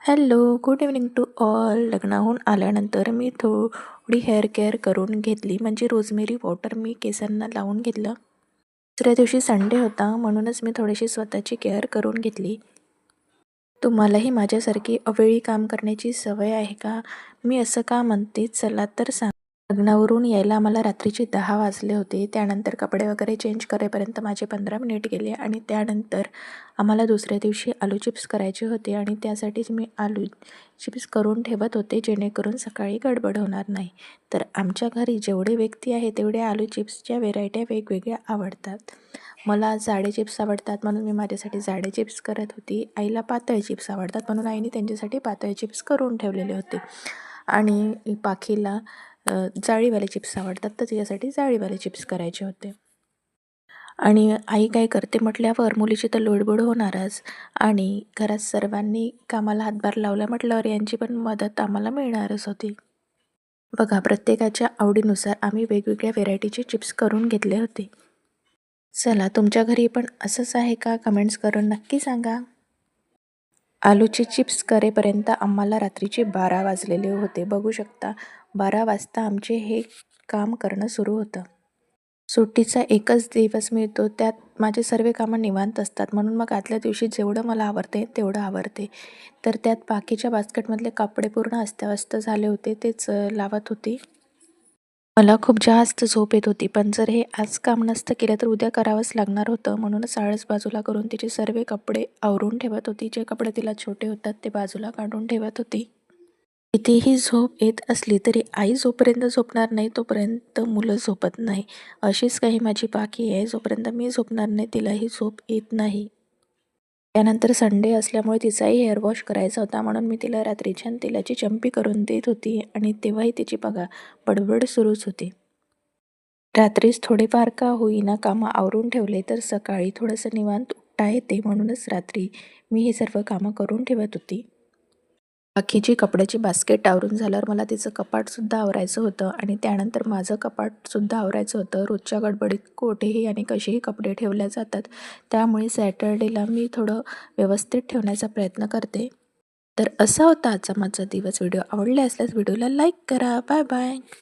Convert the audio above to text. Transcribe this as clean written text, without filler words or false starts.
Hello, good evening to all. लग्नाहून आल्यानंतर मी थोडी हेअर केअर करून घेतली, म्हणजे रोजमेरी वॉटर मी केसांना लावून घेतलं. दुसऱ्या दिवशी संडे होता, म्हणूनच मी थोडीशी स्वतःची केअर करून घेतली. तुम्हालाही माझ्यासारखी अवेळी काम करण्याची सवय आहे का? मी असं का म्हणते, चला तर सांग. लग्नावरून यायला मला रात्रीचे 10 वाजले होते. त्यानंतर कपडे वगैरे चेंज करेपर्यंत माझे 15 मिनिट गेले आणि त्यानंतर आम्हाला दुसऱ्या दिवशी आलू चिप्स करायचे होते आणि त्यासाठीच मी आलू चिप्स करून ठेवत होते, जेणेकरून सकाळी गडबड होणार नाही. तर आमच्या घरी जेवढे व्यक्ती आहे तेवढे आलू चिप्सच्या व्हेरायट्या वेगवेगळ्या आवडतात. मला जाडे चिप्स आवडतात, म्हणून मी माझ्यासाठी जाडे चिप्स करत होती. आईला पातळ चिप्स आवडतात, म्हणून आईने त्यांच्यासाठी पातळ चिप्स करून ठेवलेले होते. आणि पाखीला जाळीवाले चिप्स आवडतात, तर तिच्यासाठी जाळीवाले चिप्स करायचे होते. आणि आई काय करते म्हटल्यावर मुलीची तर लोडबोड होणारच, आणि घरात सर्वांनी कामाला हातभार लावला म्हटल्यावर यांची पण मदत आम्हाला मिळणारच होती. बघा, प्रत्येकाच्या आवडीनुसार आम्ही वेगवेगळ्या व्हेरायटीचे चिप्स करून घेतले होते. चला, तुमच्या घरी पण असंच आहे का? कमेंट्स करून नक्की सांगा. आलूचे चिप्स करेपर्यंत आम्हाला रात्रीचे 12 वाजलेले होते. बघू शकता, 12 वाजता आमचे हे काम करणं सुरू होतं. सुट्टीचा एकच दिवस मिळतो, त्यात माझे सर्व कामं निवांत असतात, म्हणून मग आदल्या दिवशी जेवढं मला आवडते तेवढं आवडते. तर त्यात बाकीच्या बास्केटमधले कपडे पूर्ण अस्ताव्यस्त झाले होते, तेच लावत होती. मला खूप जास्त झोप येत होती, पण जर हे आज काम नसतं केलं तर उद्या करावंच लागणार होतं, म्हणूनच आळस बाजूला करून तिचे सर्व कपडे आवरून ठेवत होती. जे कपडे तिला छोटे होतात ते बाजूला काढून ठेवत होती. कितीही झोप येत असली तरी आई जोपर्यंत झोपणार नाही तोपर्यंत मुलं झोपत नाही. अशीच काही माझी पाखी आहे, जोपर्यंत मी झोपणार नाही तिलाही झोप येत नाही. त्यानंतर संडे असल्यामुळे तिचाही हेअर वॉश करायचा होता, म्हणून मी तिला रात्री छान तेलाची चंपी करून देत होती आणि तेव्हाही तिची बघा बडबड सुरूच होती. रात्रीच थोडेफार का होईना कामं आवरून ठेवले तर सकाळी थोडंसं निवांत उठता येते, म्हणूनच रात्री मी हे सर्व कामं करून ठेवत होती. बाकीची कपड्याची बास्केट आवरून झाल्यावर मला तिचं कपाटसुद्धा आवरायचं होतं आणि त्यानंतर माझं कपाटसुद्धा आवरायचं होतं. रोजच्या गडबडीत कुठेही आणि कसेही कपडे ठेवल्या जातात, त्यामुळे सॅटर्डेला मी थोडं व्यवस्थित ठेवण्याचा प्रयत्न करते. तर असा होता आजचा माझा दिवस. व्हिडिओ आवडला असल्यास व्हिडिओला लाईक करा. Bye bye.